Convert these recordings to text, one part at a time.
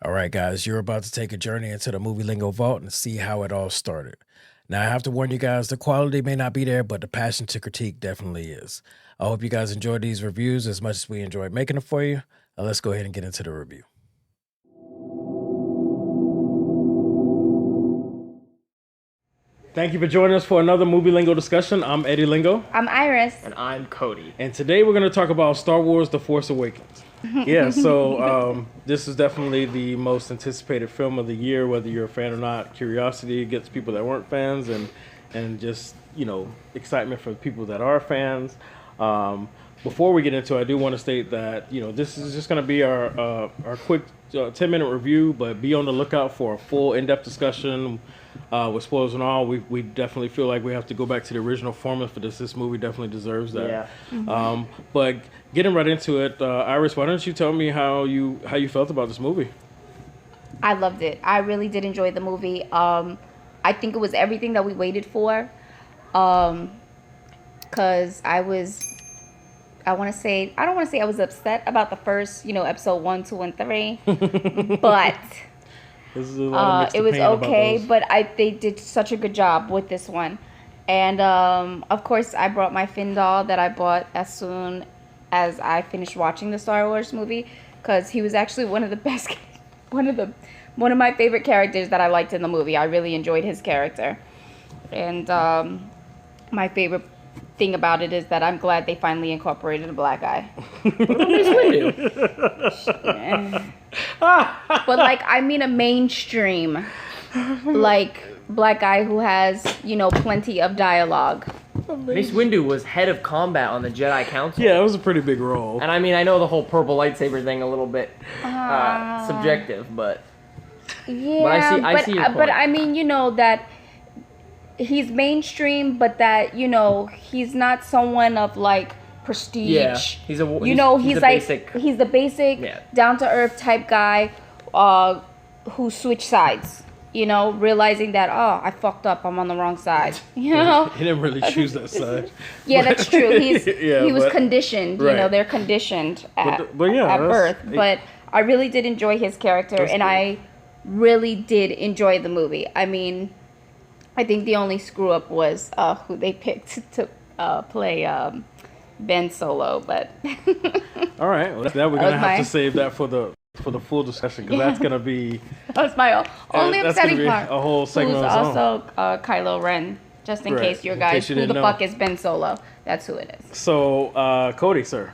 All right, guys, you're about to take a journey into the Movie Lingo vault and see how it all started. Now, I have to warn you guys, the quality may not be there, but the passion to critique definitely is. I hope you guys enjoyed these reviews as much as we enjoyed making them for you. Let's go ahead and get into the review. Thank you for joining us for another Movie Lingo discussion. I'm Eddie Lingo. I'm Iris. And I'm Cody. And today we're going to talk about Star Wars The Force Awakens. Yeah, so this is definitely the most anticipated film of the year, whether you're a fan or not. Curiosity gets people that weren't fans, and just, you know, excitement for people that are fans. Before we get into it, I do want to state that, you know, this is just going to be our quick 10-minute review, but be on the lookout for a full in-depth discussion with spoilers and all. We definitely feel like we have to go back to the original format for this. This movie definitely deserves that. Yeah. But getting right into it, Iris, why don't you tell me how you felt about this movie? I loved it. I really did enjoy the movie. I think it was everything that we waited for. Because I don't want to say I was upset about the first, episode 1, 2, and 3, but it was okay. But they did such a good job with this one, and of course I brought my Finn doll that I bought as soon as I finished watching the Star Wars movie, because he was actually one of the best, one of my favorite characters that I liked in the movie. I really enjoyed his character, and my favorite thing about it is that I'm glad they finally incorporated a black guy. But I mean a mainstream black guy who has, plenty of dialogue. Mace Windu was head of combat on the Jedi Council. Yeah, it was a pretty big role. And I mean, I know the whole purple lightsaber thing a little bit subjective, but yeah, but I see your point. But I mean, that he's mainstream, but that, he's not someone of prestige. Yeah, he's the basic down to earth type guy who switched sides. Realizing that, I fucked up, I'm on the wrong side. He didn't really choose that side. Yeah, that's true. He was conditioned. Right. They're conditioned at birth. Yeah. But I really did enjoy his character, and cool. I really did enjoy the movie. I mean, I think the only screw up was who they picked to play Ben Solo, but all right. Well, now we're gonna have to save that for the full discussion, because that's gonna be that's my only upsetting part. A whole segment. Who's also Kylo Ren, just in case your guys who the fuck is Ben Solo. That's who it is. So Cody, sir,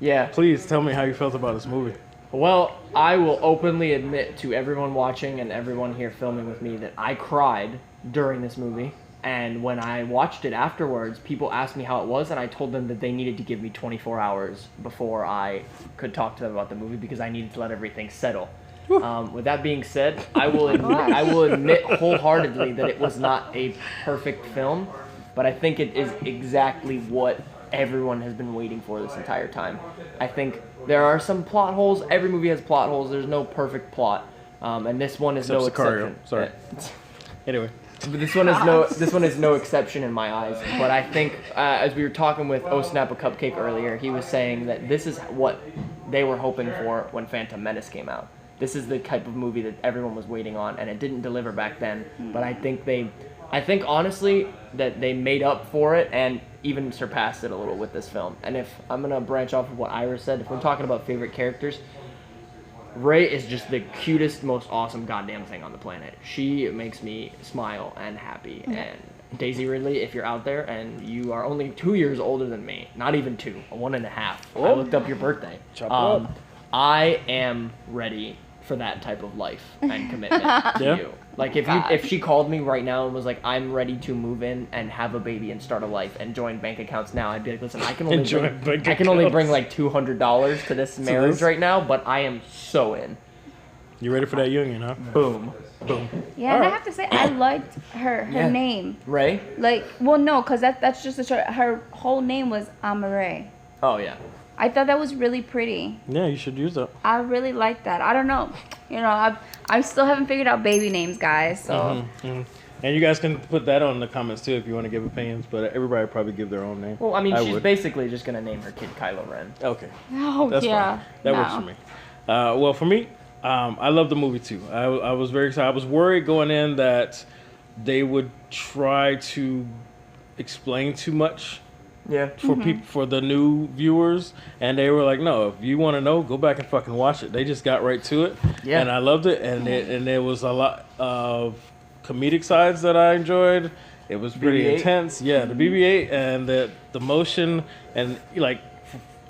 yeah, please tell me how you felt about this movie. Well, I will openly admit to everyone watching and everyone here filming with me that I cried during this movie. And when I watched it afterwards, people asked me how it was, and I told them that they needed to give me 24 hours before I could talk to them about the movie, because I needed to let everything settle. With that being said, I will admit wholeheartedly that it was not a perfect film, but I think it is exactly what everyone has been waiting for this entire time. I think there are some plot holes. Every movie has plot holes. There's no perfect plot, and this one is no exception. Sorry. Anyway. But this one is no exception in my eyes. But I think as we were talking with Oh Snap a Cupcake earlier, he was saying that this is what they were hoping for when Phantom Menace came out. This is the type of movie that everyone was waiting on, and it didn't deliver back then. But I think honestly that they made up for it and even surpassed it a little with this film. And if I'm gonna branch off of what Iris said, if we're talking about favorite characters, Rey is just the cutest, most awesome goddamn thing on the planet. She makes me smile and happy. And Daisy Ridley, if you're out there and you are only 2 years older than me, not even 2, 1.5. Oh. I looked up your birthday. I am ready for that type of life and commitment to you. Like if she called me right now and was like, I'm ready to move in and have a baby and start a life and join bank accounts now, I'd be like, listen, I can only bring like $200 to this marriage right now, but I am so in. You ready for that union, huh? Boom. Yeah, and I have to say, I liked her name. Rey? No, because that's just her whole name was Rey. Oh, yeah. I thought that was really pretty. Yeah, you should use that. I really like that. I don't know. I still haven't figured out baby names, guys. So. And you guys can put that on in the comments too if you want to give opinions. But everybody probably give their own name. Well, I mean, she's basically just gonna name her kid Kylo Ren. Okay. Oh, that's fine. That works for me. Well, for me, I love the movie too. I was very excited. I was worried going in that they would try to explain too much Yeah. for people, for the new viewers, and they were like, "No, if you want to know, go back and fucking watch it." They just got right to it, Yeah. and I loved it. And there was a lot of comedic sides that I enjoyed. It was pretty BB-8? intense, yeah. The BB-8 and the motion, and like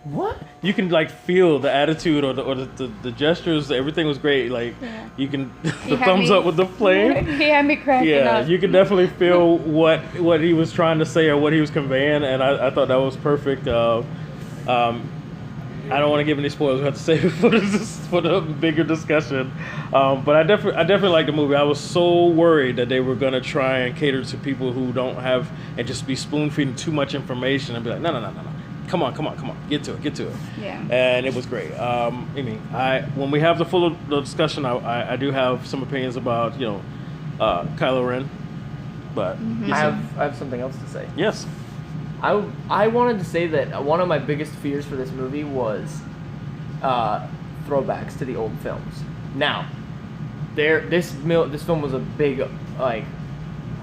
What? you can like feel the attitude or the gestures. Everything was great. Like you can the had thumbs me- up with the flame. He had me cracking Yeah, up. you could definitely feel what he was trying to say or what he was conveying, and I thought that was perfect. I don't want to give any spoilers. We have to save it for the bigger discussion. But I definitely liked the movie. I was so worried that they were gonna try and cater to people who don't have and just be spoon feeding too much information and be like, no. Come on, get to it. Yeah. And it was great. When we have the full discussion, I do have some opinions about Kylo Ren, but I have something else to say. yes, I wanted to say that one of my biggest fears for this movie was throwbacks to the old films. Now, this film was a big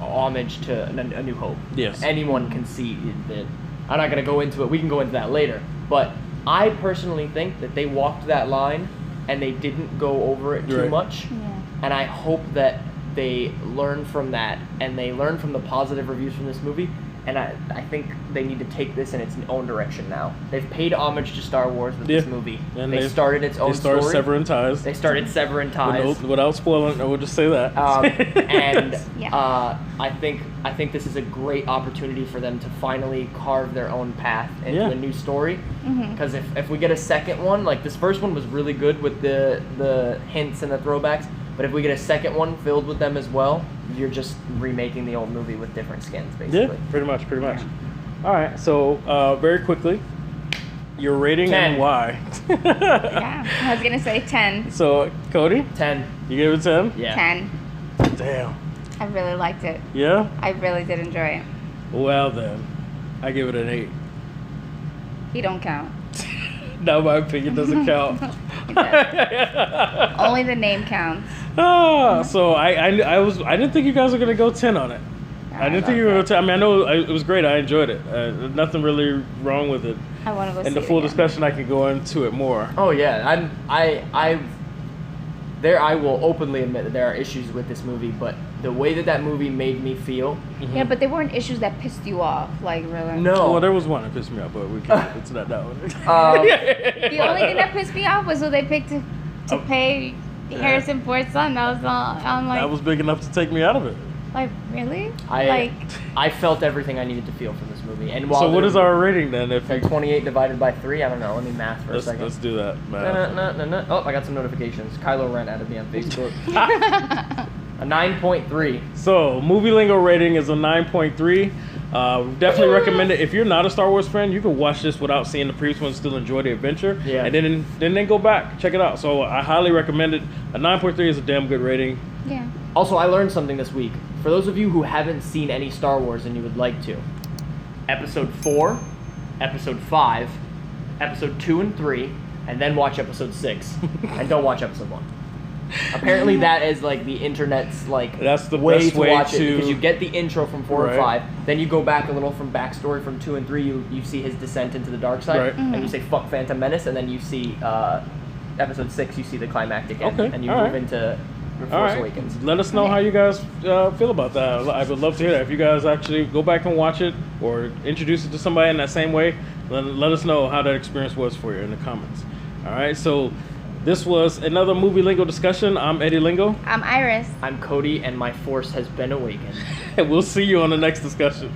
homage to A New Hope. Yes. Anyone can see that. I'm not gonna go into it. We can go into that later. But I personally think that they walked that line and they didn't go over it too Right. much. Yeah. And I hope that they learn from that and they learn from the positive reviews from this movie. And I think they need to take this in its own direction now. They've paid homage to Star Wars with this Yeah. movie. And they started its own they started story. severing ties. They started severing ties. Without spoiling, I would just say that. Yeah. I think this is a great opportunity for them to finally carve their own path into Yeah. a new story. Because if we get a second one, like this first one was really good with the hints and the throwbacks, but if we get a second one filled with them as well, you're just remaking the old movie with different skins, basically. Yeah, pretty much. All right, so very quickly, your rating 10. and why. Yeah. I was gonna say 10. So, Cody, 10. you gave it 10? Yeah. 10. Damn. I really liked it. Yeah? I really did enjoy it. Well then, I give it an 8. He don't count. Now my opinion doesn't count. Only the name counts. So I didn't think you guys were gonna go 10 on it. I didn't think you were gonna go 10. I mean, I know it was great. I enjoyed it. Nothing really wrong with it. I want to go see In the it full again. discussion, I can go into it more. Oh yeah, I will openly admit that there are issues with this movie, but the way that movie made me feel, Yeah, but they weren't issues that pissed you off. Like, really. no. Well, there was one that pissed me off, but we can't get into that now. The only thing that pissed me off was when they picked to pay Harrison Ford's son. That was all. I'm like, That was big enough to take me out of it. really? I felt everything I needed to feel from this movie. And while So what is our rating then? If like 28 divided by 3? I don't know. Let me math for a second. let's do that. No. Oh, I got some notifications. Kylo Ren added me on Facebook. A 9.3. So Movie Lingo rating is a 9.3. Definitely recommend it. If you're not a Star Wars fan, you can watch this without seeing the previous one, still enjoy the adventure. Yeah. And then go back, check it out. So I highly recommend it. A 9.3 is a damn good rating. Yeah. Also, I learned something this week. For those of you who haven't seen any Star Wars and you would like to, Episode 4, Episode 5, Episode 2 and 3, and then watch Episode 6. And don't watch Episode 1. Apparently that is like the internet's like That's the way best to way watch it, to- because you get the intro from 4 and Right. 5, then you go back a little from backstory from 2 and 3, you see his descent into the dark side, Right. and you say fuck Phantom Menace, and then you see Episode 6, you see the climactic end, Okay, and you all move right. into All Force right. Awakens. Let us know how you guys feel about that. I would love to hear that. If you guys actually go back and watch it or introduce it to somebody in that same way, let us know how that experience was for you in the comments. All right, so this was another Movie Lingo discussion. I'm Eddie Lingo, I'm Iris. I'm Cody, and my force has been awakened. and we'll see you on the next discussion.